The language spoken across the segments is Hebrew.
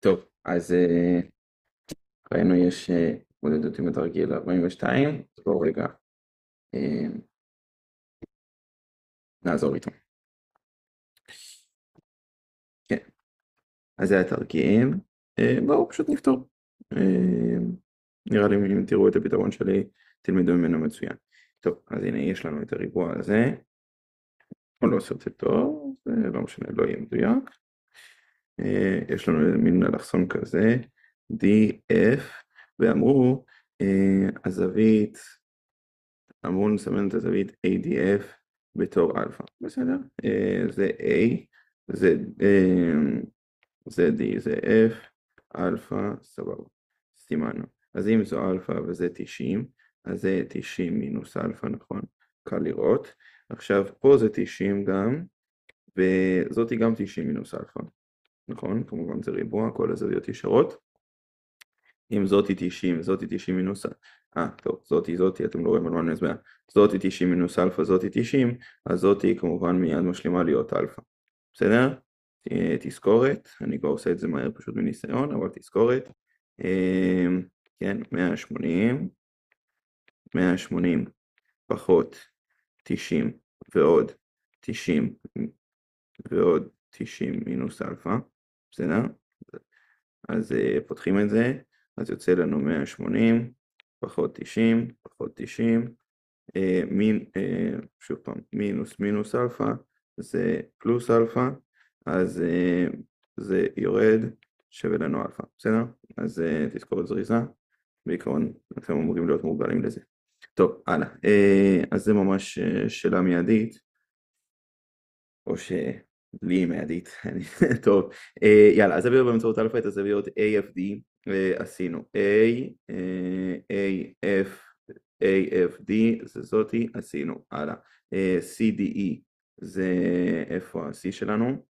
טוב, אז ראינו יש התמודדות עם התרגיל 42, אז בואו רגע אה, נעזור איתו. כן, אז זה התרגיל, בואו פשוט נפתור. נראה לי אם תראו את הפתרון שלי, תלמדו ממנו מצוין. טוב, אז הנה יש לנו את הריבוע הזה, הוא לא עושה את זה טוב, זה לא משנה, לא יהיה מדויק. יש לנו מין אלכסון כזה, DF, ואמרו, הזווית, אמרו נסמן את הזווית ADF בתור אלפא, בסדר? זה A, זה D, זה F, אלפא, סבבה, סימנו. אז אם זו אלפא וזה 90, אז זה 90 מינוס אלפא, נכון? קל לראות. עכשיו פה זה 90 גם, וזאתי גם 90 מינוס אלפא, נכון? כמובן זה ריבוע, כל הזוויות ישרות. אם זאתי 90, זאתי 90 מינוס, טוב, זאתי, אתם לא רואים על מה אני מסביר, זאתי 90 מינוס אלפא, זאתי 90, אז זאתי כמובן מיד משלימה להיות אלפא, בסדר? תזכורת, אני כבר עושה את זה מהר פשוט מניסיון, אבל תזכורת, כן, 180 פחות 90 ועוד 90 ועוד 90 מינוס אלפא, בסדר? אז פותחים את זה, אז יוצא לנו 180 פחות 90 פחות 90, שוב פעם, מינוס מינוס אלפא זה פלוס אלפא, אז זה יורד, שווה לנו אלפא, בסדר? אז תזכור את זריזה, בעיקרון אתם אמורים להיות מורגלים לזה. טוב, הלאה, אז זה ממש שאלה מיידית, או שלי מיידית, טוב, יאללה, אז זוויות באמצעות אלפא, את הזוויות AFD עשינו, AFD זה זאתי, עשינו, הלאה, CDE זה איפה ה-C שלנו,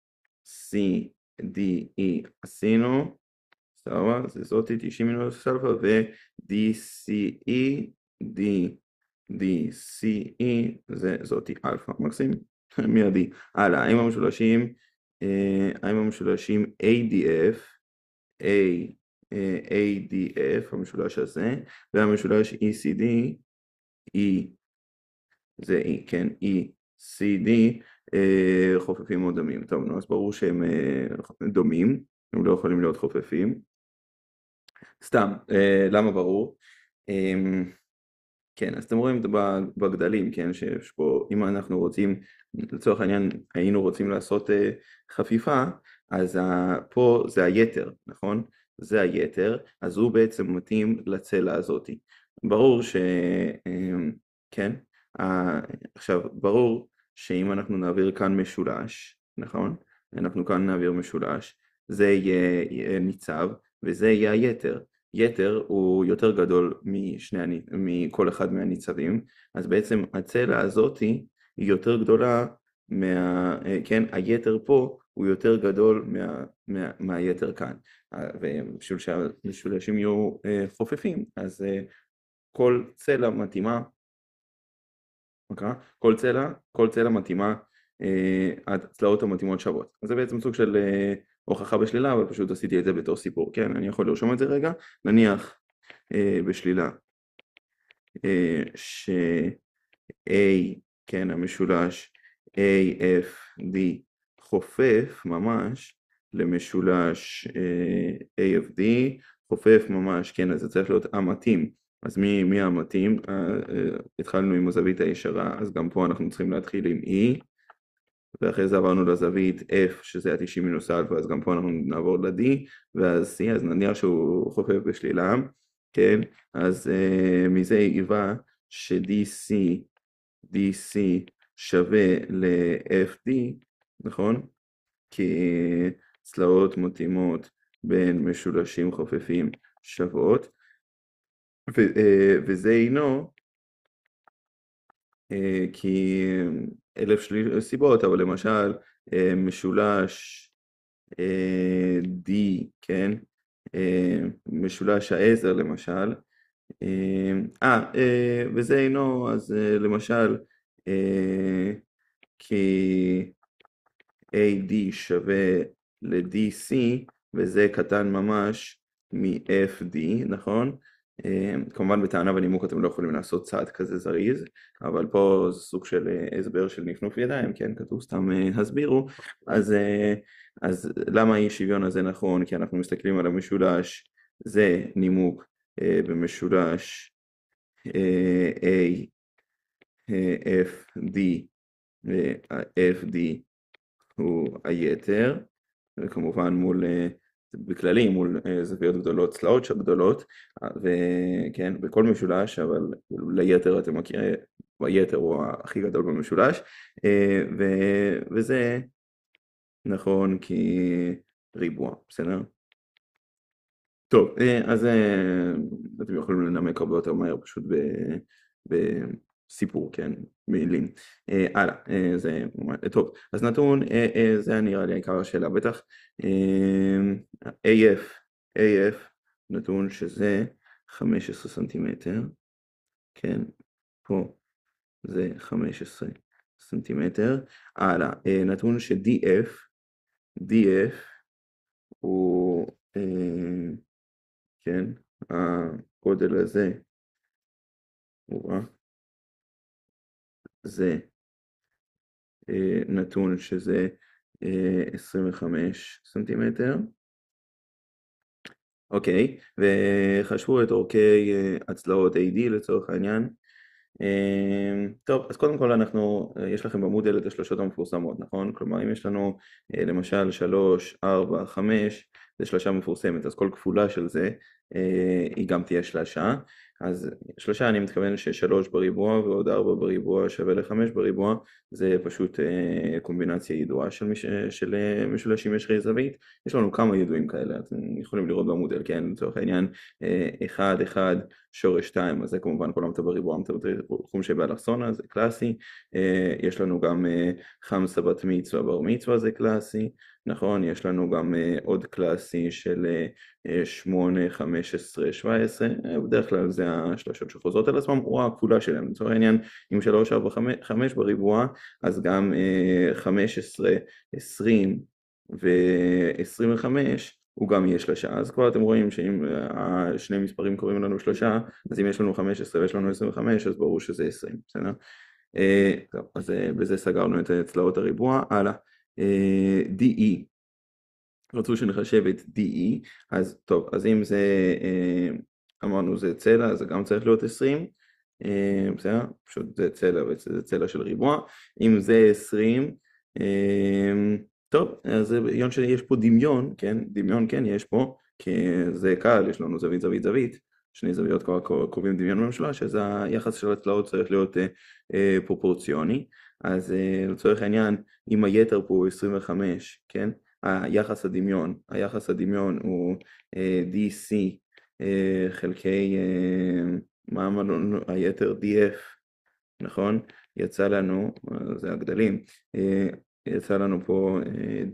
CDE עשינו, סבבה, זה זאתי 90 מינוס אלפא, ו-DCE, DCE זה זאתי אלפא, מקסים, מיידי. הלאה, האם המשולשים ADF, ADF, המשולש הזה, והמשולש ECD, E, זה E, כן, ECD, חופפים או דומים. טוב, נו, אז ברור שהם דומים, הם לא יכולים להיות חופפים. סתם, למה ברור? כן, אז אתם רואים בגדלים, כן, שיש פה, אם אנחנו רוצים, לצורך העניין, היינו רוצים לעשות חפיפה, אז פה זה היתר, נכון? זה היתר, אז הוא בעצם מתאים לצלע הזאת. ברור ש... כן, עכשיו, ברור שאם אנחנו נעביר כאן משולש, נכון? אנחנו כאן נעביר משולש, זה יהיה ניצב, וזה יהיה היתר. יתר הוא יותר גדול מכל אחד מהניצבים, אז בעצם הצלע הזאת היא יותר גדולה, כן, היתר פה הוא יותר גדול מהיתר כאן, ובשביל שהמשולשים יהיו חופפים, אז כל צלע מתאימה, כל צלע מתאימה, הצלעות המתאימות שוות. אז זה בעצם סוג של הוכחה בשלילה, אבל פשוט עשיתי את זה בתור סיפור, כן? אני יכול לרשום את זה רגע, נניח בשלילה, ש-A, כן, המשולש AFD חופף ממש למשולש AFD, חופף ממש, כן, אז זה צריך להיות המתאים. אז מי המתאים? התחלנו עם הזווית הישרה, אז גם פה אנחנו צריכים להתחיל עם E, ואחרי זה עברנו לזווית F, שזה ה-90 מינוס אלפא, אז גם פה אנחנו נעבור ל-D, ואז C, אז נניח שהוא חופף בשלילה, כן, אז מזה היווה ש-DC שווה ל-FD, נכון? כי צלעות מתאימות בין משולשים חופפים שוות, וזה אינו, כי 1000 סיבות, אבל למשל משולש D, כן? משולש העזר למשל, וזה אינו, אז למשל, כי AD שווה ל-DC, וזה קטן ממש מ-FD, נכון? כמובן בטענה ונימוק אתם לא יכולים לעשות צעד כזה זריז, אבל פה זה סוג של הסבר של נפנוף ידיים, כן? כתוב סתם הסבירו, אז למה אי שוויון הזה נכון? כי אנחנו מסתכלים על המשולש, זה נימוק במשולש A, FD, FD הוא היתר, וכמובן מול, בכללי מול זוויות גדולות, צלעות גדולות, וכן, בכל משולש, אבל ליתר אתם מכירים, היתר הוא הכי גדול במשולש, וזה נכון כריבוע, בסדר? טוב, אז אתם יכולים לנמק הרבה יותר מהר פשוט בסיפור, כן, מילים. הלאה, זה טוב, אז נתון, זה נראה לי העיקר השאלה, בטח AF, נתון שזה 15 סנטימטר, כן, פה זה 15 סנטימטר, הלאה, נתון ש-DF הוא, כן, הגודל הזה, זה נתון שזה 25 סנטימטר, אוקיי, וחשבו את אורכי הצלעות AD לצורך העניין. טוב, אז קודם כל יש לכם במודל את השלושות המפורסמות, נכון? כלומר, אם יש לנו למשל 3, 4, 5, זה שלושה מפורסמת, אז כל כפולה של זה היא גם תהיה שלושה. אז שלושה אני מתכוון ש3 בריבוע ועוד 4 בריבוע שווה ל5 בריבוע, זה פשוט קומבינציה ידועה של משולשים ישרי זווית. יש לנו כמה ידועים כאלה, אתם יכולים לראות במודל, כן, לצורך העניין 1, 1, שורש 2, אז זה כמובן כל המטה בריבוע, המטה בתחום שבאלכסונה, זה קלאסי. יש לנו גם חמסה בת מצווה בר מצווה, זה קלאסי, נכון? יש לנו גם עוד קלאסי של 8, 15, 17, בדרך כלל זה השלושות שחוזרות על עצמם, או הכפולה שלהם, לצורך העניין, עם 3, 4, 5 בריבוע, אז גם 15, 20 ו-25, הוא גם יהיה שלושה, אז כבר אתם רואים שאם שני מספרים קוראים לנו שלושה, אז אם יש לנו 15 ויש לנו 25, אז ברור שזה 20, בסדר? טוב, אז בזה סגרנו את צלעות הריבוע, הלאה, DE, רצו שנחשב את DE, אז טוב, אז אם זה, אמרנו זה צלע, זה גם צריך להיות 20, בסדר? פשוט זה צלע וזה צלע של ריבוע, אם זה 20, טוב, אז הגיון שיש פה דמיון, כן, דמיון כן יש פה, כי זה קל, יש לנו זווית, זווית, זווית, שני זוויות קרובים דמיון במשולש, אז היחס של הצלעות צריך להיות פרופורציוני, אז לצורך העניין, אם היתר פה הוא 25, כן, היחס הדמיון הוא DC חלקי, מה אמרנו, היתר DF, נכון? יצא לנו, זה הגדלים, יצא לנו פה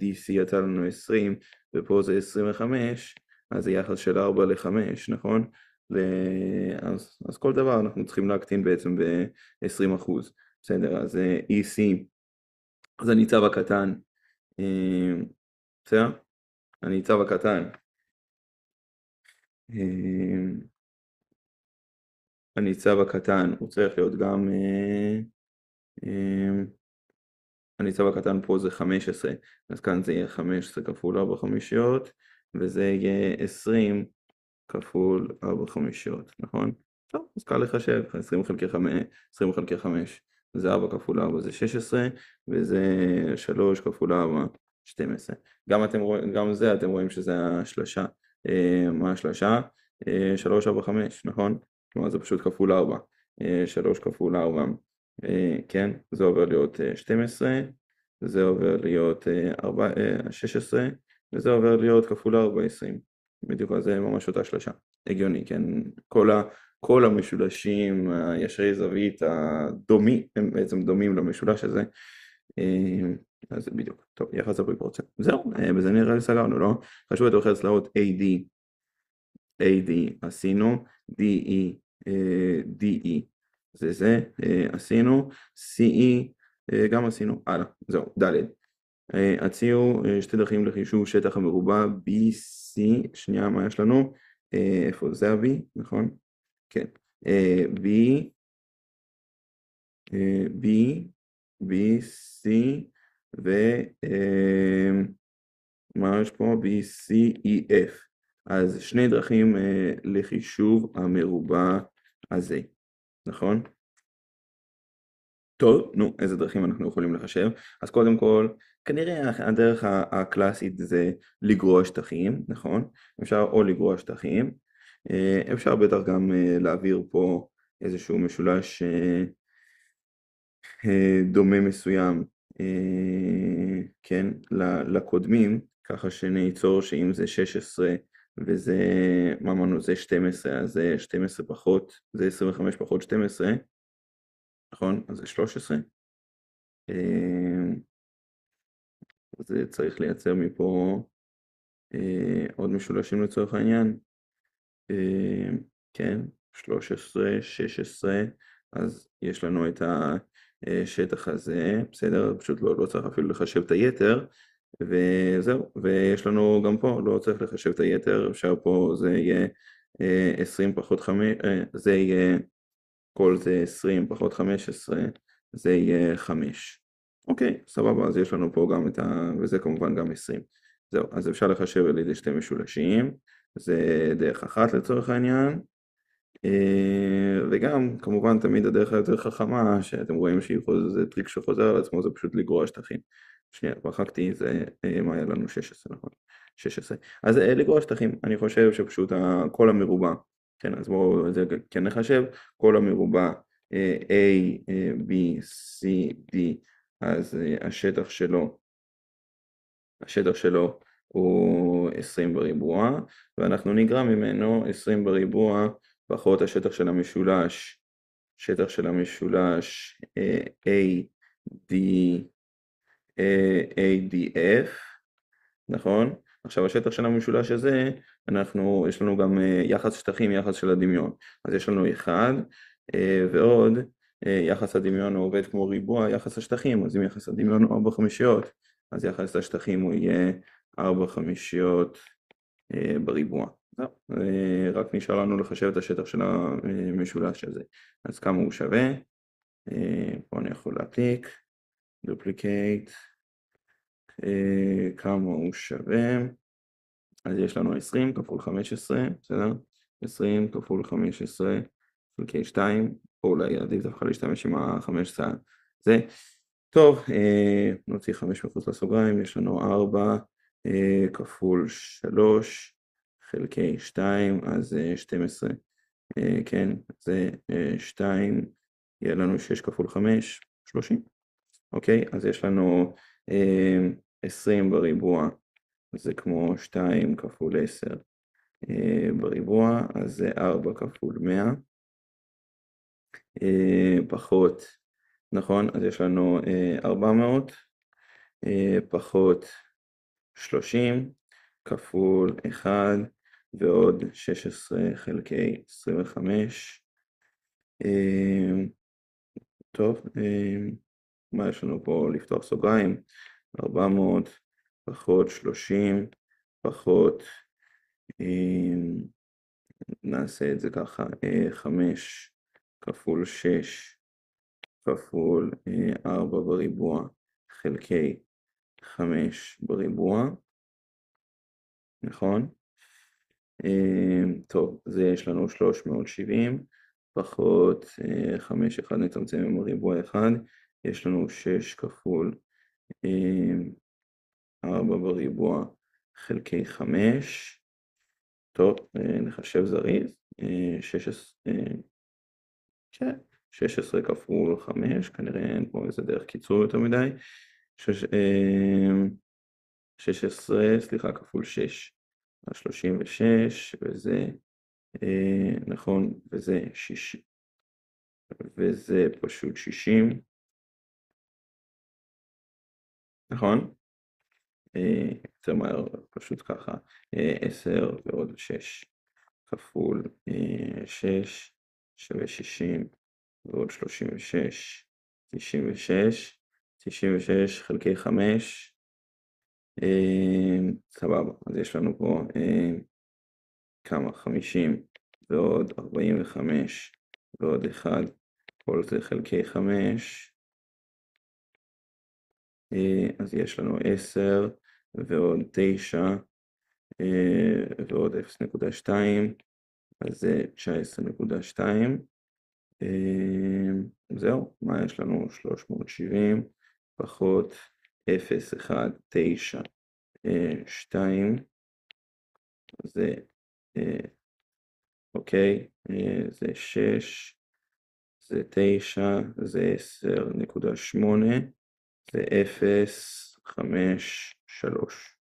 DC, יצא לנו 20, ופה זה 25, אז זה יחס של 4 ל-5, נכון? אז כל דבר אנחנו צריכים להקטין בעצם ב-20%, בסדר? אז EC, אז הניצב הקטן, בסדר? הניצב הקטן, הניצב הקטן הוא צריך להיות גם, הניצב הקטן פה זה 15, אז כאן זה יהיה 15 כפול 4 חמישיות, וזה יהיה 20 כפול 4 חמישיות, נכון? טוב, אז קל לחשב, 20 חלקי 5, זה 4 כפול 4 זה 16, וזה 3 כפול 4, 12. גם זה אתם רואים שזה השלושה, מה השלושה? 3, 4, 5, נכון? כלומר זה פשוט כפול 4, 3 כפול 4, כן? זה עובר להיות 12, זה עובר להיות 16, וזה עובר להיות כפול 4, 20. בדיוק, אז זה ממש אותה שלושה. הגיוני, כן? כל המשולשים הישרי זווית הדומים, הם בעצם דומים למשולש הזה. אז זה בדיוק. טוב, יחס הפרופורציה. זהו, בזה נראה לי סגרנו, לא? חשוב את אוכל צלעות AD עשינו, DE זה עשינו, CE גם עשינו, הלאה, זהו, ד' הציעו שתי דרכים לחישוב שטח המרובע BC, שנייה, מה יש לנו? איפה זה ה-B, נכון? כן. B, B, BC, ומה יש פה? BCEF. אז שני דרכים לחישוב המרובע הזה, נכון? טוב, נו, איזה דרכים אנחנו יכולים לחשב? אז קודם כל, כנראה הדרך הקלאסית זה לגרוע שטחים, נכון? אפשר או לגרוע שטחים, אפשר בטח גם להעביר פה איזשהו משולש דומה מסוים, כן, לקודמים, ככה שניצור שאם זה 16 וזה, מה אמרנו, זה 12, אז זה 12 פחות, זה 25 פחות 12, נכון? אז זה 13. אז צריך לייצר מפה עוד משולשים לצורך העניין. כן, 13, 16, אז יש לנו את השטח הזה, בסדר? פשוט לא צריך אפילו לחשב את היתר, וזהו, ויש לנו גם פה, לא צריך לחשב את היתר, אפשר פה זה יהיה 20 פחות 5, זה יהיה, כל זה 20 פחות 15, זה יהיה 5. אוקיי, סבבה, אז יש לנו פה גם את וזה כמובן גם 20. זהו, אז אפשר לחשב על ידי שתי משולשים, זה דרך אחת לצורך העניין, וגם כמובן תמיד הדרך היותר חכמה, שאתם רואים שזה טריק שחוזר על עצמו, זה פשוט לגרוע שטחים. שנייה, מחקתי, זה, מה היה לנו? 16, נכון? 16. אז לגרוע שטחים, אני חושב שפשוט כל המרובע, כן, אז בואו זה כן נחשב, כל המרובע A, B, C, D, אז השטח שלו הוא 20 בריבוע, ואנחנו נגרע ממנו 20 בריבוע פחות השטח של המשולש, שטח של המשולש ADF, נכון? עכשיו השטח של המשולש הזה, יש לנו גם יחס שטחים, יחס של הדמיון, אז יש לנו 1 ועוד יחס הדמיון הוא עובד כמו ריבוע יחס השטחים, אז אם יחס הדמיון הוא 4 חמישיות, אז יחס השטחים הוא יהיה 4 חמישיות בריבוע. רק נשאר לנו לחשב את השטח של המשולש הזה. אז כמה הוא שווה? פה אני יכול להעתיק, דופליקייט, כמה הוא שווה? אז יש לנו 20 כפול 15, בסדר? 20 כפול 15 חלקי 2, או אולי עדיף דווקא להשתמש עם ה-15 זה. טוב, נוציא 5 מחוץ לסוגריים, יש לנו 4 כפול 3 חלקי 2, אז 12, כן, זה 2, יהיה לנו 6 כפול 5, 30, אוקיי, אז יש לנו 20 בריבוע, זה כמו 2 כפול 10 בריבוע, אז זה 4 כפול 100, פחות, נכון, אז יש לנו 400, פחות 30 כפול 1 ועוד 16 חלקי 25. טוב, מה יש לנו פה? לפתוח סוגריים, 400 פחות 30 פחות, נעשה את זה ככה, 5 כפול 6 כפול 4 בריבוע חלקי 5 בריבוע, נכון? טוב, זה יש לנו 370 פחות 5, 1 נצמצם עם ריבוע 1, יש לנו 6 כפול 4 בריבוע חלקי 5, טוב, נחשב זריז, 16 כפול 5, כנראה אין פה איזה דרך קיצור יותר מדי, 16, סליחה, כפול 6, 36, וזה, נכון, וזה 60, וזה פשוט 60, נכון? יותר מהר, פשוט ככה, 10 ועוד 6 כפול 6 שווה 60 ועוד 36, 96, 96 חלקי 5, סבבה, אז יש לנו פה כמה? 50 ועוד 45 ועוד 1, כל זה חלקי 5, אז יש לנו 10 ועוד 9 ועוד 0.2, אז זה 19.2. זהו, מה יש לנו? 370 פחות 0, 1, 9, 2, זה אוקיי, זה 6, זה 9, זה 10.8, זה 0, 5, 3.